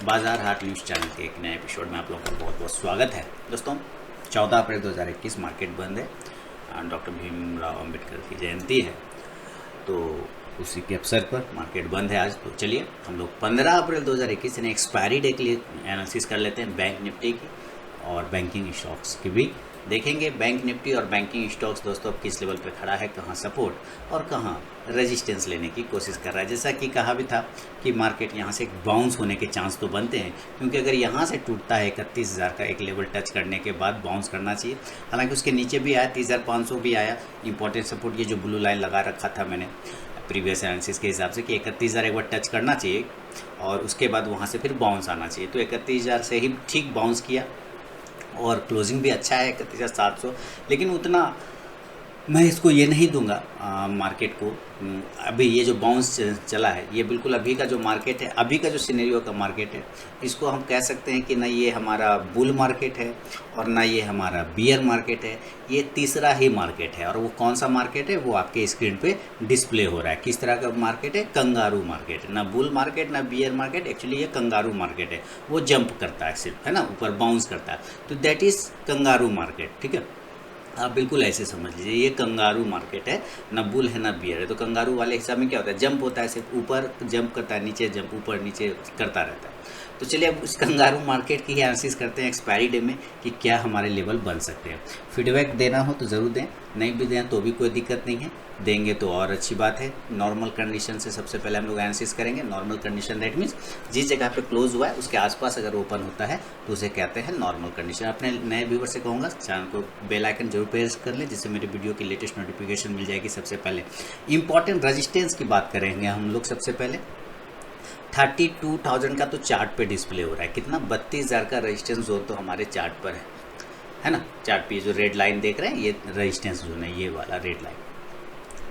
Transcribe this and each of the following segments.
बाजार हाट news channel के एक नए एपिसोड में आप लोगों का बहुत बहुत स्वागत है। दोस्तों 14 अप्रैल 2021 मार्केट बंद है। डॉक्टर भीमराव अंबेडकर की जयंती है, तो उसी के अवसर पर मार्केट बंद है आज। तो चलिए हम लोग 15 अप्रैल 2021 यानी एक्सपायरी डे के लिए एनालिसिस कर लेते हैं बैंक निफ्टी की और बैंकिंग स्टॉक्स की भी देखेंगे। बैंक निफ्टी और बैंकिंग स्टॉक्स दोस्तों अब किस लेवल पे खड़ा है, कहाँ सपोर्ट और कहाँ रेजिस्टेंस लेने की कोशिश कर रहा है। जैसा कि कहा भी था कि मार्केट यहाँ से एक बाउंस होने के चांस तो बनते हैं, क्योंकि अगर यहाँ से टूटता है 31,000 का एक लेवल टच करने के बाद बाउंस करना चाहिए। हालांकि उसके नीचे भी आया, 30,500 भी आया। इंपॉर्टेंट सपोर्ट ये जो ब्लू लाइन लगा रखा था मैंने प्रीवियस एनालिसिस के हिसाब से कि 31,000 एक बार टच करना चाहिए और उसके बाद वहाँ से फिर बाउंस आना चाहिए। तो 31,000 से ही ठीक बाउंस किया और क्लोजिंग भी अच्छा है 31,700। लेकिन उतना मैं इसको ये नहीं दूंगा मार्केट को। अभी ये जो बाउंस चला है ये बिल्कुल अभी का जो मार्केट है, अभी का जो सिनेरियो का मार्केट है, इसको हम कह सकते हैं कि ना ये हमारा बुल मार्केट है और ना ये हमारा बियर मार्केट है। ये तीसरा ही मार्केट है। और वो कौन सा मार्केट है वो आपके स्क्रीन पे डिस्प्ले हो रहा है। किस तरह का मार्केट है? कंगारू मार्केट है। ना बुल मार्केट ना बियर मार्केट, एक्चुअली ये कंगारू मार्केट है। वो जंप करता है सिर्फ, है ना, ऊपर बाउंस करता है, तो दैट इज़ कंगारू मार्केट। ठीक है, आप बिल्कुल ऐसे समझ लीजिए ये कंगारू मार्केट है, ना बुल है ना बियर है। तो कंगारू वाले हिसाब में क्या होता है, जंप होता है, सिर्फ ऊपर जंप करता है, नीचे जंप, ऊपर नीचे करता रहता है। तो चलिए अब उस कंगारू मार्केट की ही एनालिसिस करते हैं एक्सपायरी डे में कि क्या हमारे लेवल बन सकते हैं। फीडबैक देना हो तो ज़रूर दें, नहीं भी दें तो भी कोई दिक्कत नहीं है, देंगे तो और अच्छी बात है। नॉर्मल कंडीशन से सबसे पहले हम लोग एनालिसिस करेंगे। नॉर्मल कंडीशन दैट मीन्स जिस जगह पे क्लोज हुआ है उसके आसपास अगर ओपन होता है तो उसे कहते हैं नॉर्मल कंडीशन। अपने नए व्यूवर से कहूँगा चैनल को बेल आइकन जरूर प्रेस कर लें, जिससे मेरी वीडियो की लेटेस्ट नोटिफिकेशन मिल जाएगी सबसे पहले। इंपॉर्टेंट रजिस्टेंस की बात करेंगे हम लोग सबसे पहले। 32,000 का तो चार्ट पे डिस्प्ले हो रहा है। कितना? 32,000 का रेजिस्टेंस जोन तो हमारे चार्ट पर है ना। चार्ट पे जो रेड लाइन देख रहे हैं ये रेजिस्टेंस जोन है, ये वाला रेड लाइन।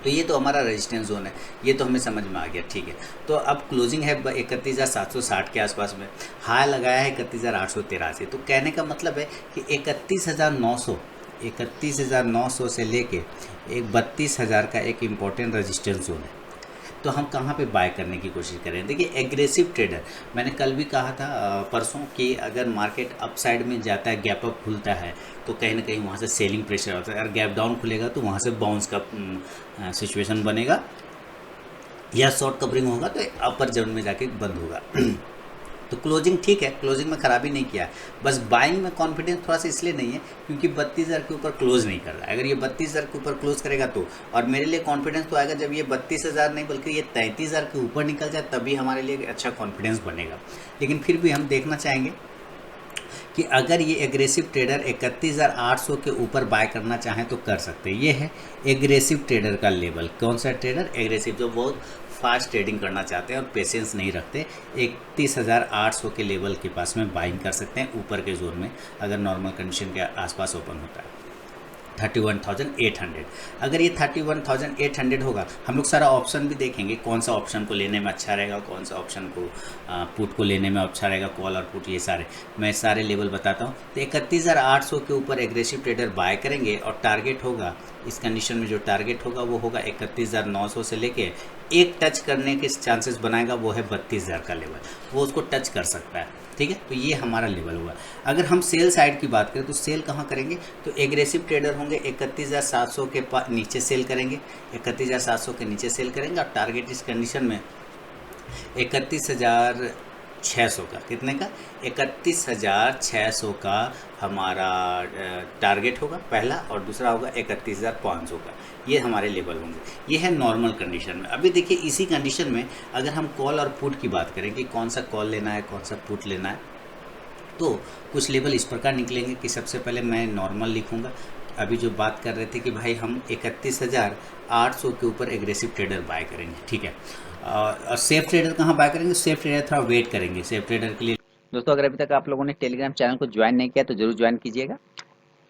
तो ये तो हमारा रेजिस्टेंस जोन है, ये तो हमें समझ में आ गया। ठीक है, तो अब क्लोजिंग है 31,760 के आसपास में। हाई लगाया है 31,883। तो कहने का मतलब है कि 31,900 से लेके एक 32,000 का एक इम्पोर्टेंट रेजिस्टेंस जोन है। तो हम कहाँ पे बाय करने की कोशिश करें? देखिए एग्रेसिव ट्रेडर, मैंने कल भी कहा था परसों कि अगर मार्केट अप साइड में जाता है, गैप अप खुलता है, तो कहीं ना कहीं वहाँ से सेलिंग प्रेशर होता है। अगर गैप डाउन खुलेगा तो वहाँ से बाउंस का सिचुएशन बनेगा या शॉर्ट कवरिंग होगा तो अपर जोन में जाके बंद होगा। तो क्लोजिंग ठीक है, क्लोजिंग में ख़राबी नहीं किया, बस बाइंग में कॉन्फिडेंस थोड़ा सा इसलिए नहीं है क्योंकि 32,000 के ऊपर क्लोज नहीं कर रहा है। अगर ये 32,000 के ऊपर क्लोज करेगा तो, और मेरे लिए कॉन्फिडेंस तो आएगा जब ये 32,000 नहीं बल्कि ये 33,000 के ऊपर निकल जाए, तभी हमारे लिए अच्छा कॉन्फिडेंस बनेगा। लेकिन फिर भी हम देखना चाहेंगे कि अगर ये एग्रेसिव ट्रेडर 31,800 के ऊपर बाय करना चाहें तो कर सकते हैं। ये है एग्रेसिव ट्रेडर का लेवल। कौन सा ट्रेडर? एग्रेसिव, जो बहुत फास्ट ट्रेडिंग करना चाहते हैं और पेशेंस नहीं रखते। 31,800 के लेवल के पास में बाइंग कर सकते हैं ऊपर के जोन में, अगर नॉर्मल कंडीशन के आसपास ओपन होता है। 31,800, अगर ये 31,800 होगा, हम लोग सारा ऑप्शन भी देखेंगे कौन सा ऑप्शन को लेने में अच्छा रहेगा, कौन सा ऑप्शन को पुट को लेने में अच्छा रहेगा, कॉल और पुट, ये सारे मैं सारे लेवल बताता हूँ। तो 31,800 के ऊपर एग्रेसिव ट्रेडर बाय करेंगे और टारगेट होगा, इस कंडीशन में जो टारगेट होगा वो होगा 31,900 से लेके एक टच करने के चांसेस बनाएगा, वो है 32,000 का लेवल, वो उसको टच कर सकता है। ठीक है, तो ये हमारा लेवल हुआ। अगर हम सेल साइड की बात करें तो सेल कहाँ करेंगे? तो एग्रेसिव ट्रेडर होंगे 31,700 के नीचे सेल करेंगे, 31,700 के नीचे सेल करेंगे और टारगेट इस कंडीशन में 31,600 का, कितने का? 31,600 का हमारा टारगेट होगा पहला, और दूसरा होगा 31,500 का। ये हमारे लेवल होंगे। ये है नॉर्मल कंडीशन में। अभी देखिए इसी कंडीशन में अगर हम कॉल और पुट की बात करें कि कौन सा कॉल लेना है, कौन सा पुट लेना है, तो कुछ लेवल इस प्रकार निकलेंगे कि सबसे पहले मैं नॉर्मल लिखूंगा। अभी जो बात कर रहे थे कि भाई हम 31,800 के ऊपर एग्रेसिव ट्रेडर बाय करेंगे। ठीक है, और सेफ ट्रेडर कहाँ बाय करेंगे? सेफ ट्रेडर थोड़ा वेट करेंगे सेफ ट्रेडर के लिए। दोस्तों अगर अभी तक आप लोगों ने टेलीग्राम चैनल को ज्वाइन नहीं किया तो जरूर ज्वाइन कीजिएगा।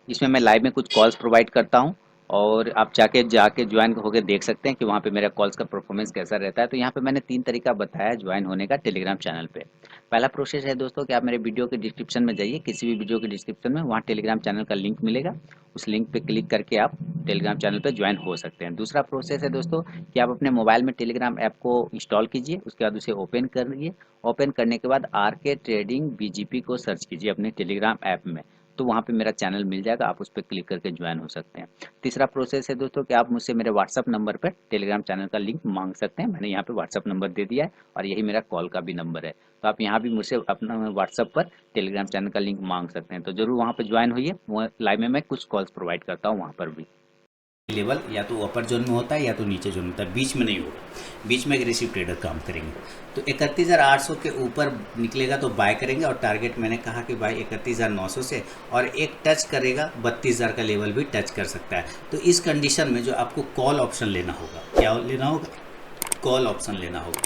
इसमें मैं लाइव में कुछ कॉल्स प्रोवाइड करता हूं और आप जाके ज्वाइन होकर देख सकते हैं कि वहाँ पे मेरा कॉल्स का परफॉर्मेंस कैसा रहता है। तो यहाँ पे मैंने 3 तरीका बताया ज्वाइन होने का टेलीग्राम चैनल पे। पहला प्रोसेस है दोस्तों कि आप मेरे वीडियो के डिस्क्रिप्शन में जाइए, किसी भी वीडियो के डिस्क्रिप्शन में वहाँ टेलीग्राम चैनल का लिंक मिलेगा। उस लिंक पे क्लिक करके आप टेलीग्राम चैनल पे ज्वाइन हो सकते हैं। दूसरा प्रोसेस है दोस्तों कि आप अपने मोबाइल में टेलीग्राम ऐप को इंस्टॉल कीजिए, उसके बाद उसे ओपन करिए। ओपन करने के बाद आरके ट्रेडिंग बीजीपी को सर्च कीजिए अपने टेलीग्राम ऐप में, तो वहाँ पे मेरा चैनल मिल जाएगा, आप उस पर क्लिक करके ज्वाइन हो सकते हैं। तीसरा प्रोसेस है दोस्तों कि आप मुझसे मेरे व्हाट्सअप नंबर पर टेलीग्राम चैनल का लिंक मांग सकते हैं। मैंने यहाँ पे व्हाट्सअप नंबर दे दिया है और यही मेरा कॉल का भी नंबर है, तो आप यहाँ भी मुझसे अपना व्हाट्सअप पर टेलीग्राम चैनल का लिंक मांग सकते हैं। तो जरूर वहाँ पर ज्वाइन होइए, वो लाइव में मैं कुछ कॉल्स प्रोवाइड करता हूँ वहाँ पर भी। लेवल या तो अपर जोन में होता है या तो नीचे जोन में होता है, बीच में नहीं होगा। बीच में एग्रेसिव ट्रेडर काम करेंगे। तो 31,800 के ऊपर निकलेगा तो बाय करेंगे, और टारगेट मैंने कहा कि भाई 31,900 से, और एक टच करेगा 32,000 का लेवल भी टच कर सकता है। तो इस कंडीशन में जो आपको कॉल ऑप्शन लेना होगा, क्या लेना होगा? कॉल ऑप्शन लेना होगा।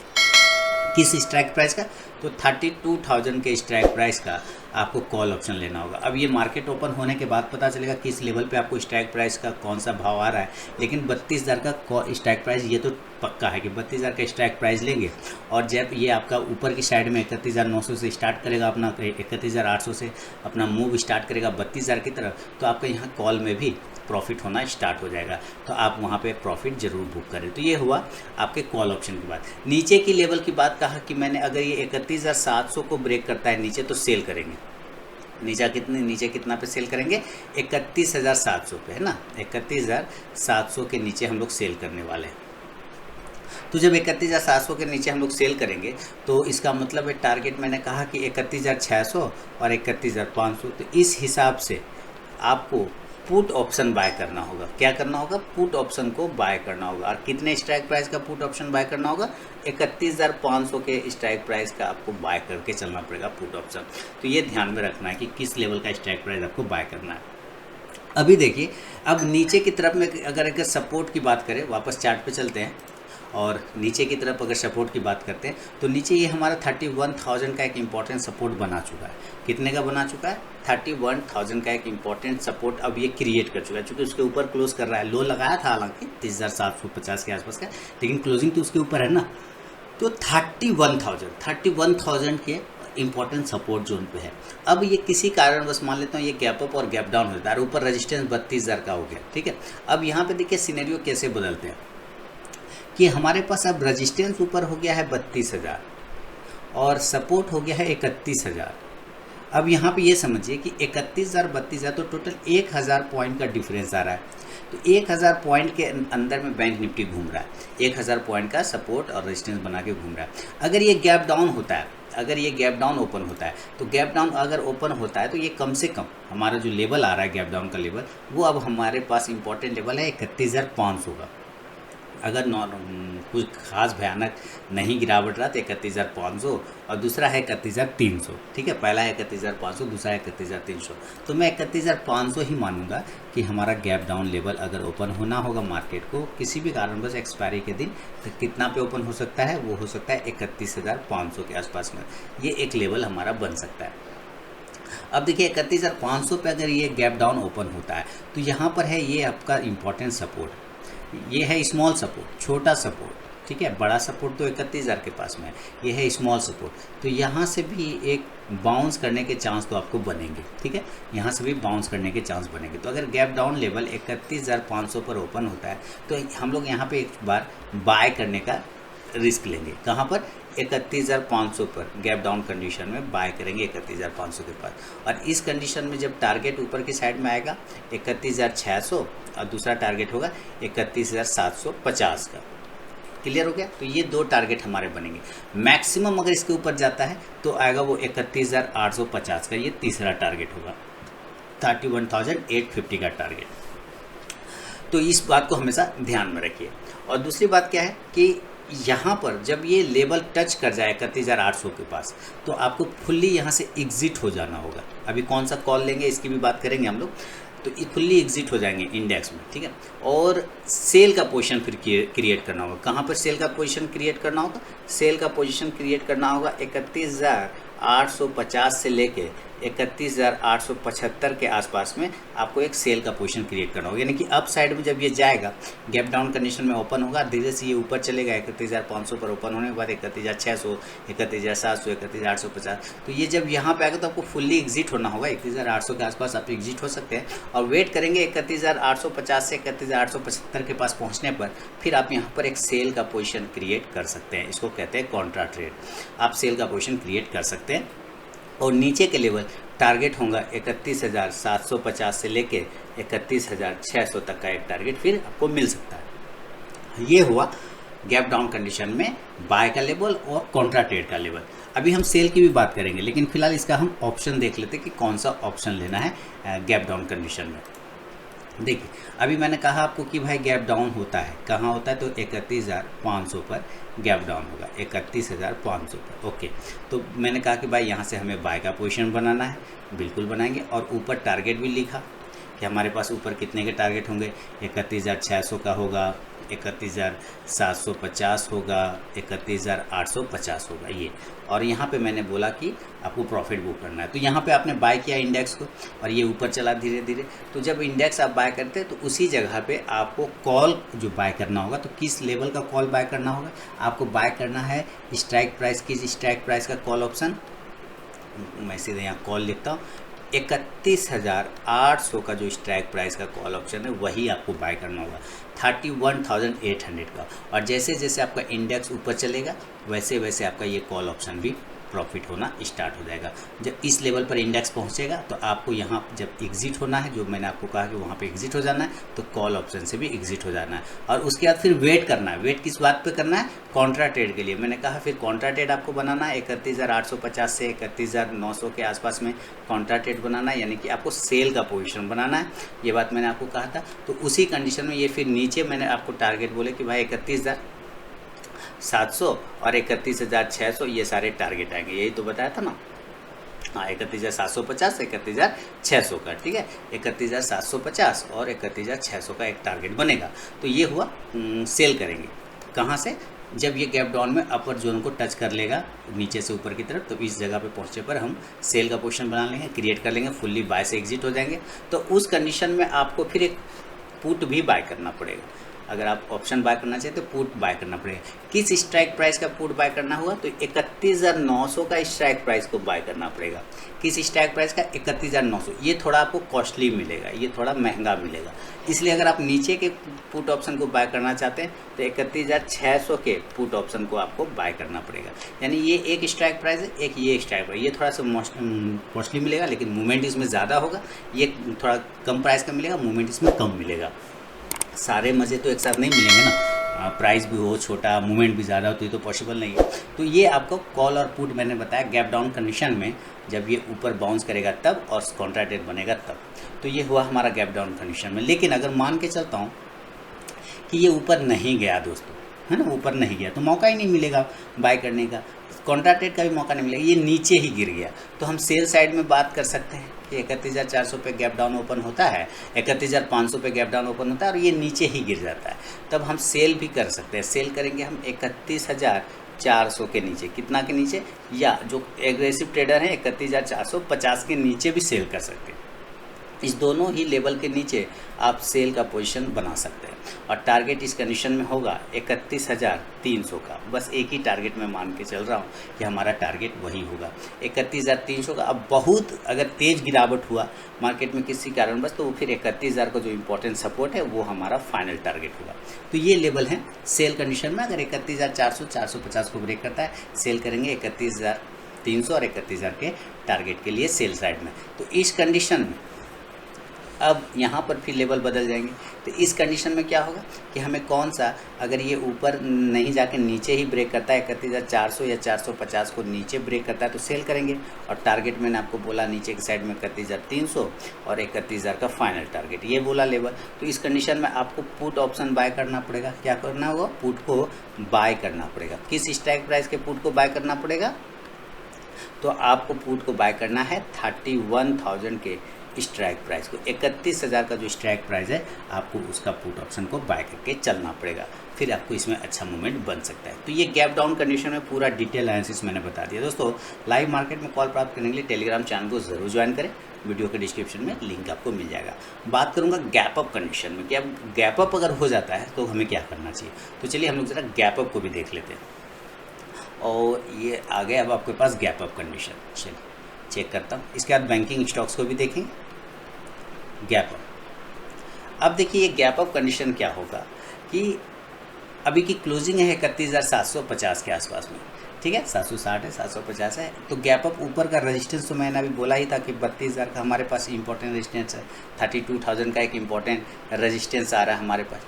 किस स्ट्राइक प्राइस का? तो 32,000 के स्ट्राइक प्राइस का आपको कॉल ऑप्शन लेना होगा। अब ये मार्केट ओपन होने के बाद पता चलेगा किस लेवल पे आपको स्ट्राइक प्राइस का कौन सा भाव आ रहा है, लेकिन 32,000 का स्ट्राइक प्राइस ये तो पक्का है कि 32,000 का स्ट्राइक प्राइस लेंगे। और जब ये आपका ऊपर की साइड में 31,900 से स्टार्ट करेगा, अपना 31,800 से अपना मूव स्टार्ट करेगा 32,000 की तरफ, तो आपका यहाँ कॉल में भी प्रॉफिट होना स्टार्ट हो जाएगा। तो आप वहाँ पे प्रॉफिट जरूर बुक करें। तो ये हुआ आपके कॉल ऑप्शन की बात। नीचे की लेवल की बात कहा कि मैंने, अगर ये 31,700 को ब्रेक करता है नीचे तो सेल करेंगे। नीचे कितना पे सेल करेंगे? 31,700 पे, है ना। 31,700 के नीचे हम लोग सेल करने वाले हैं। तो जब 31,700 के नीचे हम लोग सेल करेंगे तो इसका मतलब है टारगेट मैंने कहा कि 31,600 और 31,500। तो इस हिसाब से आपको पुट ऑप्शन बाय करना होगा। क्या करना होगा? पुट ऑप्शन को बाय करना होगा। और कितने स्ट्राइक प्राइस का पुट ऑप्शन बाय करना होगा? 31,500 के स्ट्राइक प्राइस का आपको बाय करके चलना पड़ेगा पुट ऑप्शन। तो ये ध्यान में रखना है कि किस लेवल का स्ट्राइक प्राइस आपको बाय करना है। अभी देखिए, अब नीचे की तरफ में अगर सपोर्ट की बात करें, वापस चार्ट पे चलते हैं, और नीचे की तरफ अगर सपोर्ट की बात करते हैं तो नीचे ये हमारा 31,000 का एक इम्पॉर्टेंट सपोर्ट बना चुका है। कितने का बना चुका है? 31,000 का एक इम्पॉर्टेंट सपोर्ट अब ये क्रिएट कर चुका है, क्योंकि उसके ऊपर क्लोज कर रहा है। लो लगाया था हालांकि 30,750 के आसपास का, लेकिन क्लोजिंग तो उसके ऊपर है ना। तो 31,000 के इंपॉर्टेंट सपोर्ट जोन पे है। अब ये किसी कारणवश मान लेता हूँ ये गैप अप और गैप डाउन होता है, और ऊपर रेजिस्टेंस 32,000 का हो गया, ठीक है। अब यहाँ पे देखिए सिनेरियो कैसे बदलते हैं कि हमारे पास अब रेजिस्टेंस ऊपर हो गया है 32,000 और सपोर्ट हो गया है 31,000। अब यहाँ पे ये समझिए कि 31,000 32,000 तो टोटल 1,000 पॉइंट का डिफरेंस आ रहा है। तो 1,000 पॉइंट के अंदर में बैंक निफ्टी घूम रहा है, 1,000 पॉइंट का सपोर्ट और रेजिस्टेंस बना के घूम रहा है। अगर ये गैप डाउन होता है, अगर ये गैप डाउन ओपन होता है, तो गैप डाउन अगर ओपन होता है तो ये कम से कम हमारा जो लेवल आ रहा है गैप डाउन का लेवल, वो अब हमारे पास इंपॉर्टेंट लेवल है 31,500 का। अगर कुछ खास भयानक नहीं गिरावट रहा तो 31,500, और दूसरा है 31,300, ठीक है। पहला है 31,500, दूसरा है 31,300। तो मैं 31,500 ही मानूंगा कि हमारा गैप डाउन लेवल अगर ओपन होना होगा मार्केट को किसी भी कारणवश एक्सपायरी के दिन, तो कितना पे ओपन हो सकता है? वो हो सकता है 31,500 के आसपास में। ये एक लेवल हमारा बन सकता है। अब देखिए 31,500 पे अगर ये गैप डाउन ओपन होता है तो यहाँ पर है ये आपका इम्पोर्टेंट सपोर्ट, ये है स्मॉल सपोर्ट, छोटा सपोर्ट, ठीक है। बड़ा सपोर्ट तो 31,000 के पास में है, ये है स्मॉल सपोर्ट। तो यहाँ से भी एक बाउंस करने के चांस तो आपको बनेंगे, ठीक है। यहाँ से भी बाउंस करने के चांस बनेंगे। तो अगर गैप डाउन लेवल 31,500 पर ओपन होता है तो हम लोग यहाँ पे एक बार बाय करने का रिस्क लेंगे। कहाँ पर? 31,500 पर गैप डाउन कंडीशन में बाय करेंगे 31,500 के पास। और इस कंडीशन में जब टारगेट ऊपर की साइड में आएगा 31,600 और दूसरा टारगेट होगा 31,750 का। क्लियर हो गया? तो ये दो टारगेट हमारे बनेंगे। मैक्सिमम अगर इसके ऊपर जाता है तो आएगा वो 31,850 का, ये तीसरा टारगेट होगा, 31,850 का टारगेट। तो इस बात को हमेशा ध्यान में रखिए। और दूसरी बात क्या है कि यहाँ पर जब ये लेवल टच कर जाए 31,800 के पास, तो आपको फुल्ली यहाँ से एग्जिट हो जाना होगा। अभी कौन सा कॉल लेंगे इसकी भी बात करेंगे हम लोग। तो फुल्ली एग्जिट हो जाएंगे इंडेक्स में, ठीक है। और सेल का पोजीशन फिर क्रिएट करना होगा। कहाँ पर सेल का पोजीशन क्रिएट करना होगा? सेल का पोजीशन क्रिएट करना होगा 31,850 से लेके 31,875 के आसपास में आपको एक सेल का पोजीशन क्रिएट करना होगा। यानी कि अप साइड में जब ये जाएगा, गैप डाउन कंडीशन में ओपन होगा, धीरे से ये ऊपर चलेगा 31,500 पर ओपन होने के बाद 31,600, 31,700, 31,850। तो ये जब यहाँ पे आएगा तो आपको फुल्ली एग्जिट होना होगा। 31,800 के आसपास आप एग्जिट हो सकते हैं और वेट करेंगे 31,850 से 31,875 के पास पहुँचने पर फिर आप यहाँ पर एक सेल का पोजीशन क्रिएट कर सकते हैं। इसको कहते हैं कॉन्ट्रा ट्रेड। आप सेल का पोजीशन क्रिएट कर सकते हैं और नीचे के लेवल टारगेट होगा 31,750 से लेके 31,600 तक का एक टारगेट फिर आपको मिल सकता है। ये हुआ गैप डाउन कंडीशन में बाय का लेवल और कॉन्ट्रा ट्रेड का लेवल। अभी हम सेल की भी बात करेंगे, लेकिन फिलहाल इसका हम ऑप्शन देख लेते हैं कि कौन सा ऑप्शन लेना है गैप डाउन कंडीशन में। देखिए, अभी मैंने कहा आपको कि भाई गैप डाउन होता है, कहाँ होता है, तो 31,500 पर गैप डाउन होगा, 31,500 पर। ओके, तो मैंने कहा कि भाई यहाँ से हमें बाय का पोजीशन बनाना है, बिल्कुल बनाएंगे। और ऊपर टारगेट भी लिखा कि हमारे पास ऊपर कितने के टारगेट होंगे, 31,600 का होगा, 31,750 होगा, 31,850 होगा ये। और यहाँ पे मैंने बोला कि आपको प्रॉफिट बुक करना है, तो यहाँ पे आपने बाय किया इंडेक्स को और ये ऊपर चला धीरे धीरे। तो जब इंडेक्स आप बाय करते हैं तो उसी जगह पे आपको कॉल जो बाय करना होगा, तो किस लेवल का कॉल बाय करना होगा, आपको बाय करना है स्ट्राइक प्राइस, किस स्ट्राइक प्राइस का कॉल ऑप्शन, मैं सीधे यहाँ कॉल लिखता हूँ, 31,800 का जो स्ट्राइक प्राइस का कॉल ऑप्शन है वही आपको बाय करना होगा, 31,800 का। और जैसे जैसे आपका इंडेक्स ऊपर चलेगा वैसे वैसे आपका ये कॉल ऑप्शन भी प्रॉफिट होना स्टार्ट हो जाएगा। जब इस लेवल पर इंडेक्स पहुंचेगा तो आपको यहाँ जब एग्जिट होना है, जो मैंने आपको कहा कि वहाँ पे एग्जिट हो जाना है, तो कॉल ऑप्शन से भी एग्जिट हो जाना है। और उसके बाद फिर वेट करना है। वेट किस बात पे करना है, कॉन्ट्रा ट्रेड के लिए। मैंने कहा फिर कॉन्ट्रा ट्रेड आपको बनाना है 31,850 से 31,900 के आसपास में कॉन्ट्रा ट्रेड बनाना है, यानी कि आपको सेल का पोजीशन बनाना है। ये बात मैंने आपको कहा था। तो उसी कंडीशन में ये फिर नीचे मैंने आपको टारगेट बोले कि भाई 31,700 और 31,600 ये सारे टारगेट आएंगे, यही तो बताया था ना। हाँ, 31,750 से 31,600 का, ठीक है, 31,750 और 31,600 का एक टारगेट बनेगा। तो ये हुआ सेल करेंगे कहाँ से, जब ये गैप डाउन में अपर जोन को टच कर लेगा नीचे से ऊपर की तरफ, तो इस जगह पे पहुंचने पर हम सेल का पोजीशन बना लेंगे, क्रिएट कर लेंगे, फुल्ली बाय से एग्जिट हो जाएंगे। तो उस कंडीशन में आपको फिर एक पुट भी बाय करना पड़ेगा। अगर आप ऑप्शन बाय करना चाहें तो पुट बाय करना पड़ेगा। किस स्ट्राइक प्राइस का पुट बाय करना हुआ, तो 31,900 का स्ट्राइक प्राइस को बाय करना पड़ेगा। किस स्ट्राइक प्राइस का, 31,900। ये थोड़ा आपको कॉस्टली मिलेगा, ये थोड़ा महंगा मिलेगा, इसलिए अगर आप नीचे के पुट ऑप्शन को बाय करना चाहते हैं तो 31,600 के पुट ऑप्शन को आपको बाय करना पड़ेगा। यानी ये एक स्ट्राइक प्राइस है, एक ये स्ट्राइक प्राइस, ये थोड़ा सा कॉस्टली मिलेगा लेकिन मूवमेंट इसमें ज़्यादा होगा। ये थोड़ा कम प्राइस का मिलेगा, मूवमेंट इसमें कम मिलेगा। सारे मज़े तो एक साथ नहीं मिलेंगे ना, प्राइस भी हो छोटा, मूवमेंट भी ज़्यादा हो, तो ये तो पॉसिबल नहीं है। तो ये आपको कॉल और पुट मैंने बताया गैप डाउन कंडीशन में, जब ये ऊपर बाउंस करेगा तब और कॉन्ट्रा ट्रेड बनेगा तब। तो ये हुआ हमारा गैप डाउन कंडीशन में। लेकिन अगर मान के चलता हूँ कि ये ऊपर नहीं गया दोस्तों, है ना, ऊपर नहीं गया तो मौका ही नहीं मिलेगा बाय करने का, कॉन्ट्रा ट्रेड का भी मौका नहीं मिलेगा, ये नीचे ही गिर गया। तो हम सेल साइड में बात कर सकते हैं कि 31,400 पे गैप डाउन ओपन होता है, 31,500 पे गैप डाउन ओपन होता है और ये नीचे ही गिर जाता है, तब हम सेल भी कर सकते हैं। सेल करेंगे हम 31,400 के नीचे, कितना के नीचे, या जो एग्रेसिव ट्रेडर हैं 31,450 के नीचे भी सेल कर सकते हैं। इस दोनों ही लेवल के नीचे आप सेल का पोजीशन बना सकते हैं। और टारगेट इस कंडीशन में होगा 31,300 का। बस एक ही टारगेट मैं मान के चल रहा हूँ कि हमारा टारगेट वही होगा 31,300 का। अब बहुत अगर तेज़ गिरावट हुआ मार्केट में किसी कारणवश, तो फिर 31,000 का जो इंपॉर्टेंट सपोर्ट है वो हमारा फाइनल टारगेट होगा। तो ये लेवल है सेल कंडीशन में। अगर 31,400 450 को ब्रेक करता है, सेल करेंगे 31,300 और 31,000 के टारगेट के लिए सेल साइड में। तो इस कंडीशन में अब यहाँ पर फिर लेवल बदल जाएंगे। तो इस कंडीशन में क्या होगा कि हमें कौन सा, अगर ये ऊपर नहीं जाके नीचे ही ब्रेक करता है, 31,400 या 450 को नीचे ब्रेक करता है तो सेल करेंगे। और टारगेट मैंने आपको बोला नीचे की साइड में 31,300 और 31,000 का फाइनल टारगेट, ये बोला लेवल। तो इस कंडीशन में आपको पुट ऑप्शन बाय करना पड़ेगा। क्या करना होगा, पुट को बाय करना पड़ेगा। किस स्ट्राइक प्राइस के पुट को बाय करना पड़ेगा, तो आपको पुट को बाय करना है 31,000 के स्ट्राइक प्राइस को, 31,000 का जो स्ट्राइक प्राइस है आपको उसका पुट ऑप्शन को बाय करके चलना पड़ेगा, फिर आपको इसमें अच्छा मूवमेंट बन सकता है। तो ये गैप डाउन कंडीशन में पूरा डिटेल एनालिसिस मैंने बता दिया। दोस्तों लाइव मार्केट में कॉल प्राप्त करने के लिए टेलीग्राम चैनल को ज़रूर ज्वाइन करें, वीडियो के डिस्क्रिप्शन में लिंक आपको मिल जाएगा। बात करूंगा गैप अप कंडीशन में कि अब गैप अप अगर हो जाता है तो हमें क्या करना चाहिए। तो चलिए हम लोग ज़रा गैप अप को भी देख लेते हैं। और ये आ गया अब आपके पास गैप अप कंडीशन, चलिए चेक करता हूँ। इसके बाद बैंकिंग स्टॉक्स को भी देखेंगे गैप अप। अब देखिए ये गैप अप कंडीशन क्या होगा कि अभी की क्लोजिंग है 31,750 के आसपास में, ठीक है, 760 है, 750 है। तो गैप अप ऊपर का रेजिस्टेंस तो मैंने अभी बोला ही था कि 32,000 का हमारे पास इंपॉर्टेंट रेजिस्टेंस है, 32,000 का एक इंपॉर्टेंट रेजिस्टेंस आ रहा है हमारे पास।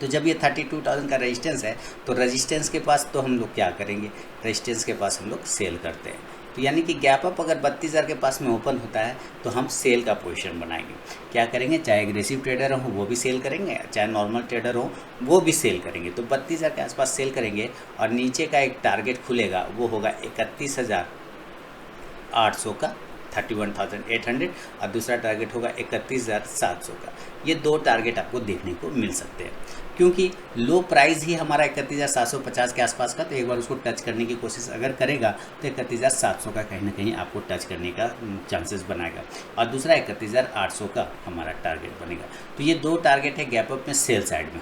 तो जब ये 32,000 का रेजिस्टेंस है तो रेजिस्टेंस के पास तो हम लोग क्या करेंगे, रेजिस्टेंस के पास हम लोग सेल करते हैं। तो यानी कि गैप अप अगर 32,000 के पास में ओपन होता है तो हम सेल का पोजीशन बनाएंगे। क्या करेंगे, चाहे एग्रेसिव ट्रेडर हो वो भी सेल करेंगे, चाहे नॉर्मल ट्रेडर हो वो भी सेल करेंगे। तो 32,000 के आसपास सेल करेंगे और नीचे का एक टारगेट खुलेगा, वो होगा 31,800 का, 31,800, और दूसरा टारगेट होगा 31,700 का। ये दो टारगेट आपको देखने को मिल सकते हैं, क्योंकि लो प्राइस ही हमारा 31,750 के आसपास का, तो एक बार उसको टच करने की कोशिश अगर करेगा तो 31,700 का कहीं ना कहीं आपको टच करने का चांसेस बनाएगा, और दूसरा 31,800 का हमारा टारगेट बनेगा। तो ये दो टारगेट है गैप अप में सेल साइड में।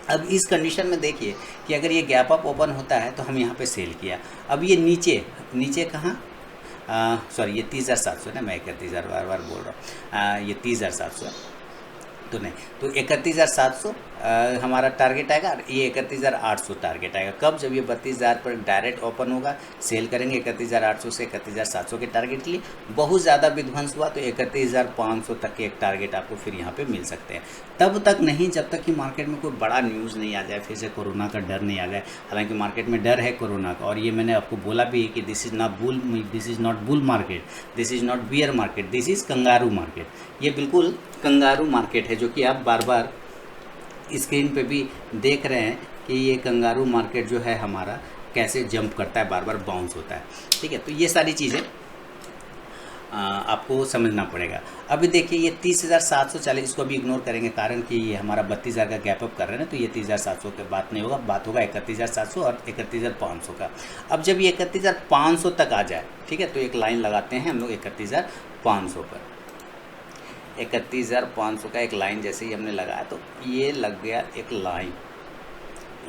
अब इस कंडीशन में देखिए कि अगर ये गैप अप ओपन होता है तो हम यहाँ पे सेल किया, अब ये नीचे कहाँ, सॉरी ये 30,700 ना, मैं 31,000 बार बोल रहा हूँ, ये 30,700 तो नहीं, तो 31,700 हमारा टारगेट आएगा, ये 31,800 टारगेट आएगा। कब, जब ये 32,000 पर डायरेक्ट ओपन होगा, सेल करेंगे 31,800 से 31,700 के टारगेट के लिए। बहुत ज़्यादा विध्वंस हुआ तो 31,500 तक के एक टारगेट आपको फिर यहाँ पे मिल सकते हैं। तब तक नहीं जब तक कि मार्केट में कोई बड़ा न्यूज़ नहीं आ जाए, फिर से कोरोना का डर नहीं आ जाए। हालांकि मार्केट में डर है कोरोना का, और ये मैंने आपको बोला भी है कि this is not bull market, this is not bear market, this is kangaroo market. ये बिल्कुल कंगारू मार्केट है, जो कि आप बार बार स्क्रीन पे भी देख रहे हैं कि ये कंगारू मार्केट जो है हमारा कैसे जंप करता है, बार बार बाउंस होता है, ठीक है। तो ये सारी चीज़ें आपको समझना पड़ेगा। अभी देखिए ये 30,740, इसको भी इग्नोर करेंगे, कारण कि ये हमारा 32,000 का गैप अप कर रहे हैं ना, तो ये 30,700 की बात नहीं होगा, बात होगा 31,700 और 31,500 का। अब जब ये 31,500 तक आ जाए, ठीक है, तो एक लाइन लगाते हैं हम लोग 31,500 पर। 31,500 का एक लाइन जैसे ही हमने लगाया तो ये लग गया एक लाइन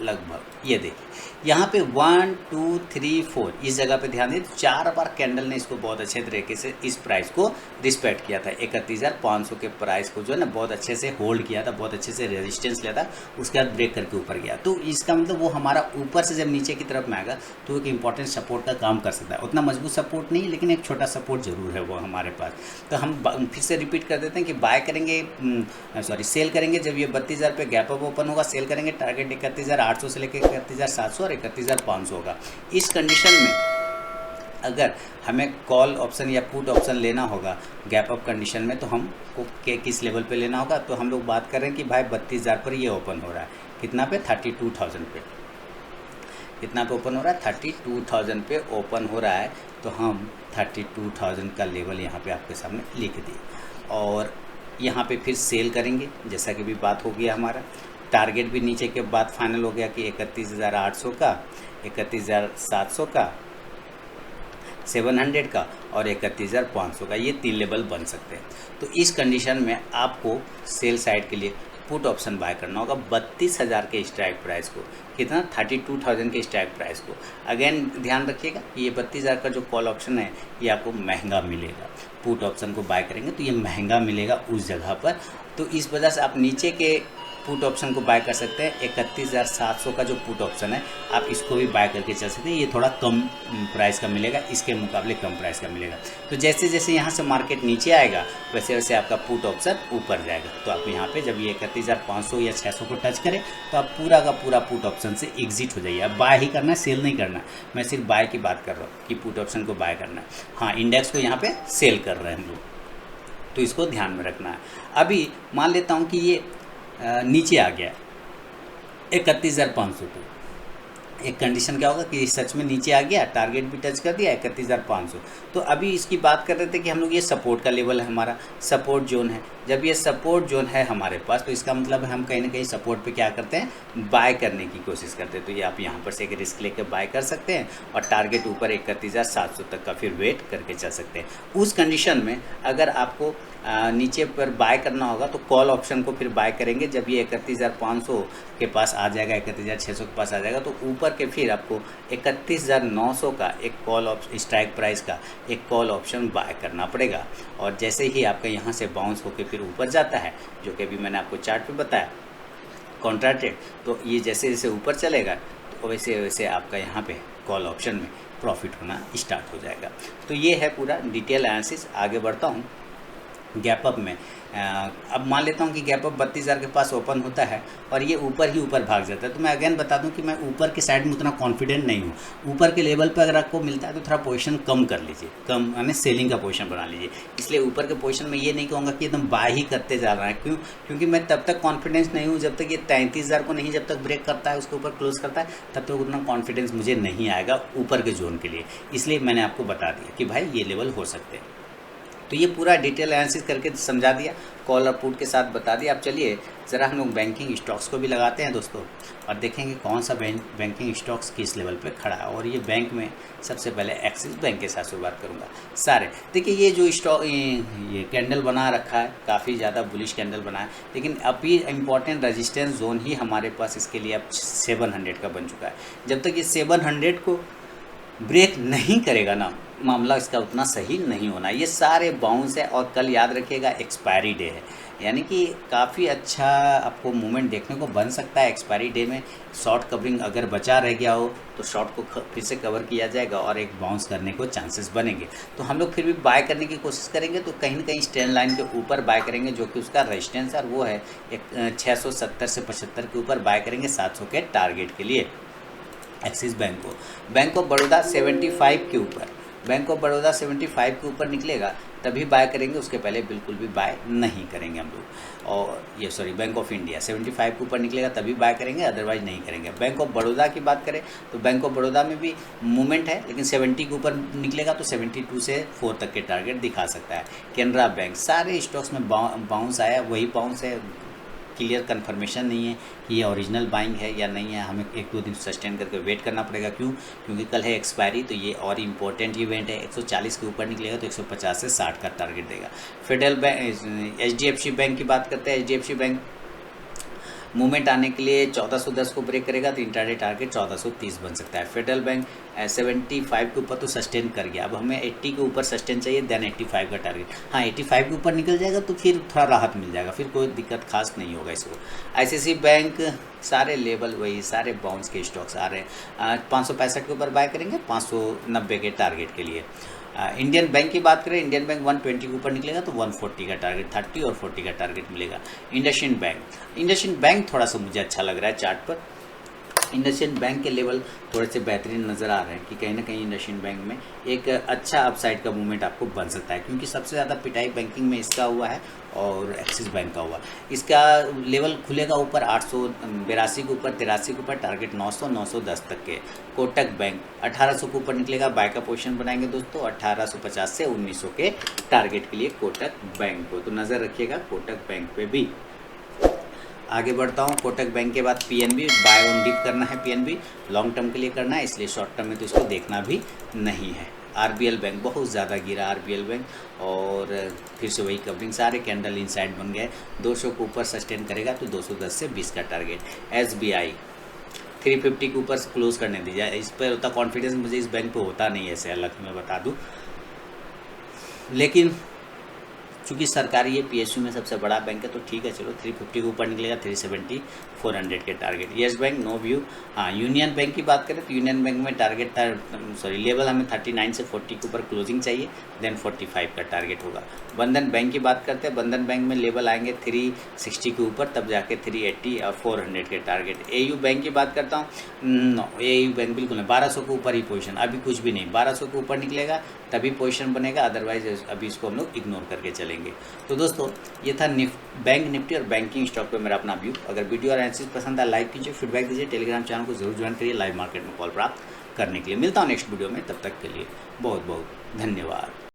लगभग, ये देखिए यहाँ पे 1 2 3 4 इस जगह पे ध्यान दें, 4 बार कैंडल ने इसको बहुत अच्छे तरीके से इस प्राइस को रिस्पेक्ट किया था। 31,500 के प्राइस को जो है ना बहुत अच्छे से होल्ड किया था, बहुत अच्छे से रेजिस्टेंस लिया था, उसके बाद ब्रेक करके ऊपर गया। तो इसका मतलब वो हमारा ऊपर से जब नीचे की तरफ में आएगा तो एक इंपॉर्टेंट सपोर्ट का काम कर सकता है। उतना मजबूत सपोर्ट नहीं, लेकिन एक छोटा सपोर्ट जरूर है वो हमारे पास। तो हम फिर से रिपीट कर देते हैं कि बाय करेंगे, सेल करेंगे जब ये 32,000 पे गैप अप ओपन होगा, सेल करेंगे, टारगेट 31,800 से लेकर 31,700 और 31,500 होगा। इस कंडीशन में अगर हमें कॉल ऑप्शन या पुट ऑप्शन लेना होगा गैप अप कंडीशन में, तो हमको किस लेवल पे लेना होगा। तो हम लोग बात कर रहे हैं कि भाई 32,000 पर ये ओपन हो रहा है, कितना पे, 32,000 पे, कितना पे ओपन हो रहा है, 32,000 पे ओपन हो रहा है। तो हम 32,000 का लेवल यहाँ पे आपके सामने लिख दिए, और यहाँ पे फिर सेल करेंगे, जैसा कि भी बात हो गया हमारा। टारगेट भी नीचे के बाद फाइनल हो गया कि 31,800 का, 31,700 का, 700 का और 31,500 का, ये 3 लेवल बन सकते हैं। तो इस कंडीशन में आपको सेल साइड के लिए पुट ऑप्शन बाय करना होगा 32,000 के स्ट्राइक प्राइस को, कितना, 32,000 के स्ट्राइक प्राइस को। अगेन ध्यान रखिएगा कि ये 32,000 का जो कॉल ऑप्शन है ये आपको महंगा मिलेगा। पुट ऑप्शन को बाय करेंगे तो ये महंगा मिलेगा उस जगह पर। तो इस वजह से आप नीचे के पुट ऑप्शन को बाय कर सकते हैं। 31,700 का जो पुट ऑप्शन है आप इसको भी बाय करके चल सकते हैं, ये थोड़ा कम प्राइस का मिलेगा, इसके मुकाबले कम प्राइस का मिलेगा। तो जैसे जैसे यहाँ से मार्केट नीचे आएगा वैसे वैसे आपका पुट ऑप्शन ऊपर जाएगा। तो आप यहाँ पे जब ये 31,500 या 600 को टच करें तो आप पूरा का पूरा पुट ऑप्शन से एग्जिट हो जाइए। अब बाय ही करना है, सेल नहीं करना। मैं सिर्फ बाय की बात कर रहा हूँ कि पुट ऑप्शन को बाय करना है। हाँ, इंडेक्स को यहाँ पे सेल कर रहे हैं हम लोग, तो इसको ध्यान में रखना है। अभी मान लेता हूँ कि ये नीचे आ गया 31,500 पे, एक कंडीशन क्या होगा कि सच में नीचे आ गया, टारगेट भी टच कर दिया 31,500। तो अभी इसकी बात कर रहे थे कि हम लोग ये सपोर्ट का लेवल है, हमारा सपोर्ट जोन है। जब ये सपोर्ट जोन है हमारे पास तो इसका मतलब हम कहीं ना कहीं सपोर्ट पे क्या करते हैं, बाय करने की कोशिश करते हैं। तो ये आप यहाँ पर से एक रिस्क लेकर बाय कर सकते हैं और टारगेट ऊपर 31,700 तक का फिर वेट करके चल सकते हैं। उस कंडीशन में अगर आपको नीचे पर बाय करना होगा तो कॉल ऑप्शन को फिर बाय करेंगे। जब ये 31,500 के पास आ जाएगा, 31,600 के पास आ जाएगा, तो ऊपर के फिर आपको 31,900 का एक कॉल ऑप्शन, स्ट्राइक प्राइस का एक कॉल ऑप्शन बाय करना पड़ेगा। और जैसे ही आपका यहाँ से बाउंस होकर फिर ऊपर जाता है, जो कि अभी मैंने आपको चार्ट पे बताया कॉन्ट्रैक्टेड, तो ये जैसे जैसे ऊपर चलेगा तो वैसे वैसे आपका यहाँ पे कॉल ऑप्शन में प्रॉफिट होना स्टार्ट हो जाएगा। तो ये है पूरा डिटेल एनालिसिस। आगे बढ़ता हूँ गैप अप में। अब मान लेता हूँ कि गैप अप 32,000 के पास ओपन होता है और ये ऊपर ही ऊपर भाग जाता है, तो मैं अगेन बता दूं कि मैं ऊपर की साइड में उतना कॉन्फिडेंट नहीं हूँ। ऊपर के लेवल पर अगर आपको मिलता है तो थोड़ा पोजीशन कम कर लीजिए, कम यानी सेलिंग का पोजीशन बना लीजिए। इसलिए ऊपर के पोजीशन में ये नहीं कहूँगा कि एकदम बाय ही करते जा रहा है। क्यों? क्योंकि मैं तब तक कॉन्फिडेंस नहीं हूँ जब तक ये 33,000 को नहीं, जब तक ब्रेक करता है उसके ऊपर क्लोज करता है, तब तक उतना कॉन्फिडेंस मुझे नहीं आएगा ऊपर के जोन के लिए। इसलिए मैंने आपको बता दिया कि भाई ये लेवल हो सकते हैं। तो ये पूरा डिटेल एनालिसिस करके समझा दिया, कॉल और पुट के साथ बता दिया। अब चलिए ज़रा हम लोग बैंकिंग स्टॉक्स को भी लगाते हैं दोस्तों, और देखेंगे कौन सा बैंकिंग स्टॉक्स किस लेवल पे खड़ा है। और ये बैंक में सबसे पहले एक्सिस बैंक के साथ शुरुआत करूँगा। सारे देखिए, ये जो स्टॉक ये कैंडल बना रखा है, काफ़ी ज़्यादा बुलिश कैंडल बना है, लेकिन अभी इम्पॉर्टेंट रेजिस्टेंस जोन ही हमारे पास इसके लिए अब 700 का बन चुका है। जब तक ये 700 को ब्रेक नहीं करेगा ना, मामला इसका उतना सही नहीं होना। ये सारे बाउंस है। और कल याद रखिएगा एक्सपायरी डे है, यानी कि काफ़ी अच्छा आपको मूवमेंट देखने को बन सकता है एक्सपायरी डे में। शॉर्ट कवरिंग अगर बचा रह गया हो तो शॉर्ट को फिर से कवर किया जाएगा और एक बाउंस करने को चांसेस बनेंगे। तो हम लोग फिर भी बाय करने की कोशिश करेंगे, तो कहीं ना कहीं स्टैंड लाइन के ऊपर बाय करेंगे, जो कि उसका रेजिस्टेंस है, वो है एक 670 से 75 के ऊपर बाय करेंगे 700 के टारगेट के लिए एक्सिस बैंक को। बैंक ऑफ बड़ौदा 75 के ऊपर, बैंक ऑफ बड़ौदा 75 के ऊपर निकलेगा तभी बाय करेंगे, उसके पहले बिल्कुल भी बाय नहीं करेंगे हम लोग। और ये सॉरी, बैंक ऑफ इंडिया 75 के ऊपर निकलेगा तभी बाय करेंगे, अदरवाइज नहीं करेंगे। बैंक ऑफ बड़ौदा की बात करें तो बैंक ऑफ बड़ौदा में भी मूवमेंट है, लेकिन 70 के ऊपर निकलेगा तो 72 से 4 तक के टारगेट दिखा सकता है। कैनरा बैंक, सारे स्टॉक्स में बाउंस आया, वही बाउंस है, क्लियर कंफर्मेशन नहीं है कि ये ओरिजिनल बाइंग है या नहीं है। हमें 1-2 दिन सस्टेन करके वेट करना पड़ेगा। क्यों? क्योंकि कल है एक्सपायरी, तो ये और इम्पोर्टेंट इवेंट है। 140 के ऊपर निकलेगा तो 150 से 60 का टारगेट देगा। फेडरल बैंक, HDFC बैंक की बात करते हैं। HDFC बैंक मूवमेंट आने के लिए 1410 को ब्रेक करेगा तो इंट्राडे टारगेट 1430 बन सकता है। फेडरल बैंक 75 के ऊपर तो सस्टेन कर गया, अब हमें 80 के ऊपर सस्टेन चाहिए, देन 85 का टारगेट। हाँ, 85 के ऊपर निकल जाएगा तो फिर थोड़ा राहत मिल जाएगा, फिर कोई दिक्कत खास नहीं होगा इसको। ICICI बैंक सारे लेवल वही, सारे बाउंस के स्टॉक्स आ रहे हैं। 565 के ऊपर बाय करेंगे 590 के टारगेट के लिए। इंडियन बैंक की बात करें, इंडियन बैंक 120 के ऊपर निकलेगा तो 140 का टारगेट, 30 और 40 का टारगेट मिलेगा। इंडसइंड बैंक थोड़ा सा मुझे अच्छा लग रहा है चार्ट पर। इंडसइंड बैंक के लेवल थोड़े से बेहतरीन नज़र आ रहे हैं कि कहीं ना कहीं इंडसइंड बैंक में एक अच्छा अपसाइड का मूवमेंट आपको बन सकता है, क्योंकि सबसे ज़्यादा पिटाई बैंकिंग में इसका हुआ है और एक्सिस बैंक का हुआ। इसका लेवल खुलेगा ऊपर 882 के ऊपर, 83 के ऊपर, टारगेट 900 910 तक के। कोटक बैंक 1800 के ऊपर निकलेगा, बाय का पोजीशन बनाएंगे दोस्तों 1850 से 1900 के टारगेट के लिए कोटक बैंक को। तो नज़र रखिएगा कोटक बैंक पे भी। आगे बढ़ता हूँ, कोटक बैंक के बाद PNB, बाय ऑन डिप करना है। PNB लॉन्ग टर्म के लिए करना है, इसलिए शॉर्ट टर्म में तो इसको देखना भी नहीं है। RBL बैंक बहुत ज़्यादा गिरा, RBL बैंक, और फिर से वही कवरिंग, सारे कैंडल इनसाइड बन गए। 200 के ऊपर सस्टेन करेगा तो 210 से 20 का टारगेट। SBI 350 के ऊपर क्लोज करने दीजिए, इस पर उतना कॉन्फिडेंस मुझे इस बैंक पे होता नहीं है, ऐसे अलग मैं बता दूँ। लेकिन चूँकि सरकारी ये PSU में सबसे बड़ा बैंक है तो ठीक है, चलो 350 के ऊपर निकलेगा, 370 400 के target. Yes bank no view. हाँ, यूनियन बैंक की बात करें तो यूनियन बैंक में टारगेट था, लेवल हमें 39 से 40 के ऊपर क्लोजिंग चाहिए, देन 45 का टारगेट होगा। बंधन बैंक की बात करते हैं, बंधन बैंक में लेवल आएंगे 360 के ऊपर, तब जाके 380 और 400 के टारगेट। AU बैंक की बात करता हूँ, नो AU बैंक बिल्कुल नहीं, 1200 के ऊपर ही पोजीशन, अभी कुछ भी नहीं, 1200 के ऊपर निकलेगा तभी पोजीशन बनेगा, अदरवाइज अभी इसको हम लोग इग्नोर करके चलेंगे। करेंगे। तो दोस्तों ये था बैंक निफ्टी और बैंकिंग स्टॉक पे मेरा अपना व्यू। अगर वीडियो और एनालिसिस पसंद आए लाइक कीजिए, फीडबैक दीजिए, टेलीग्राम चैनल को जरूर ज्वाइन करिए लाइव मार्केट में कॉल प्राप्त करने के लिए। मिलता हूँ नेक्स्ट वीडियो में, तब तक के लिए बहुत बहुत धन्यवाद।